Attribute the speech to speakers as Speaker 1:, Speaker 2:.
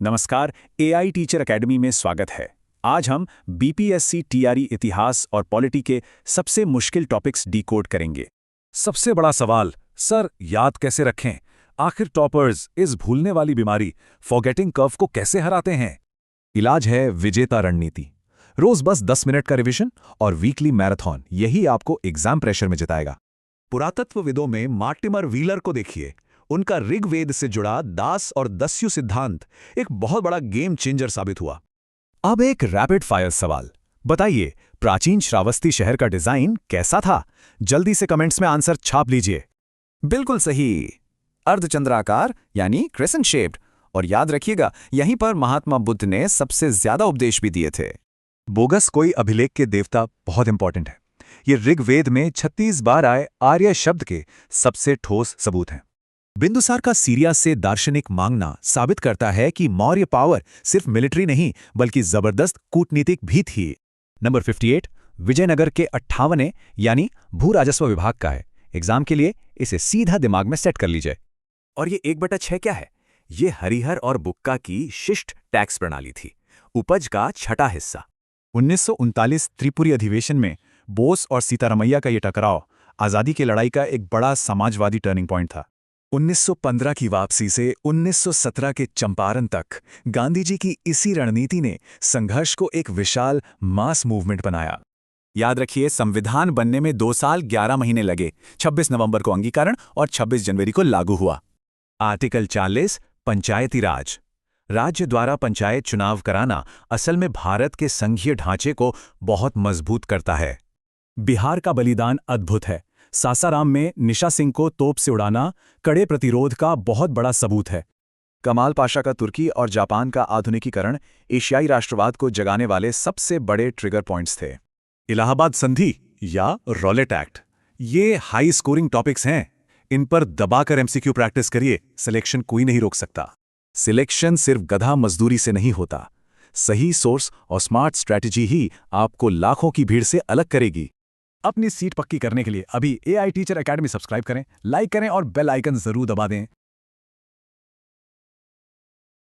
Speaker 1: नमस्कार, AI teacher academy में स्वागत है। आज हम बीपीएससी टीआरई इतिहास और पॉलिटी के सबसे मुश्किल टॉपिक्स डिकोड करेंगे।
Speaker 2: सबसे बड़ा सवाल, सर याद कैसे रखें? आखिर टॉपर्स इस भूलने वाली बीमारी फॉरगेटिंग कर्व को कैसे हराते हैं? इलाज है विजेता रणनीति। रोज बस 10 मिनट का रिवीजन और वीकली मैराथन, यही आपको एग्जाम प्रेशर में जिताएगा। पुरातत्वविदों में मार्टिमर व्हीलर को देखिए। उनका ऋग्वेद से जुड़ा दास और दस्यु सिद्धांत एक बहुत बड़ा गेम चेंजर साबित हुआ।
Speaker 1: अब एक रैपिड फायर सवाल, बताइए प्राचीन श्रावस्ती शहर का डिजाइन कैसा था? जल्दी से कमेंट्स में आंसर छाप लीजिए।
Speaker 3: बिल्कुल सही, अर्धचंद्राकार यानी क्रेसेंट शेप्ड। और याद रखिएगा, यहीं पर महात्मा बुद्ध ने सबसे ज्यादा उपदेश भी दिए थे।
Speaker 2: बोगस कोई अभिलेख के देवता बहुत इंपॉर्टेंट है। ये ऋग्वेद में 36 बार आए आर्य शब्द के सबसे ठोस सबूत हैं।
Speaker 1: बिंदुसार का सीरिया से दार्शनिक मांगना साबित करता है कि मौर्य पावर सिर्फ मिलिट्री नहीं बल्कि जबरदस्त कूटनीतिक भी थी। नंबर 58 विजयनगर के 58वें यानी भू राजस्व विभाग का है। एग्जाम के लिए इसे सीधा दिमाग में सेट कर लीजिए।
Speaker 3: और ये 1/6 क्या है? ये हरिहर और बुक्का की शिष्ट टैक्स प्रणाली थी, उपज का छठा हिस्सा।
Speaker 1: 1939 त्रिपुरी अधिवेशन में बोस और सीतारमैया का ये टकराव आज़ादी की लड़ाई का एक बड़ा समाजवादी टर्निंग पॉइंट था।
Speaker 2: 1915 की वापसी से 1917 के चंपारण तक गांधी जी की इसी रणनीति ने संघर्ष को एक विशाल मास मूवमेंट बनाया।
Speaker 1: याद रखिए, संविधान बनने में 2 साल 11 महीने लगे। 26 नवंबर को अंगीकरण और 26 जनवरी को लागू हुआ।
Speaker 2: आर्टिकल 40 पंचायती राज। राज्य द्वारा पंचायत चुनाव कराना असल में भारत के संघीय ढांचे को बहुत मजबूत करता है।
Speaker 1: बिहार का बलिदान अद्भुत है। सासाराम में निशा सिंह को तोप से उड़ाना कड़े प्रतिरोध का बहुत बड़ा सबूत है।
Speaker 3: कमाल पाशा का तुर्की और जापान का आधुनिकीकरण एशियाई राष्ट्रवाद को जगाने वाले सबसे बड़े ट्रिगर पॉइंट्स थे।
Speaker 2: इलाहाबाद संधि या रॉलेट एक्ट, ये हाई स्कोरिंग टॉपिक्स हैं। इन पर दबाकर एमसीक्यू प्रैक्टिस करिए, सिलेक्शन कोई नहीं रोक सकता। सिलेक्शन सिर्फ गधा मजदूरी से नहीं होता। सही सोर्स और स्मार्ट स्ट्रैटेजी ही आपको लाखों की भीड़ से अलग करेगी।
Speaker 1: अपनी सीट पक्की करने के लिए अभी एआई टीचर एकेडमी सब्सक्राइब करें, लाइक करें और बेल आइकन जरूर दबा दें।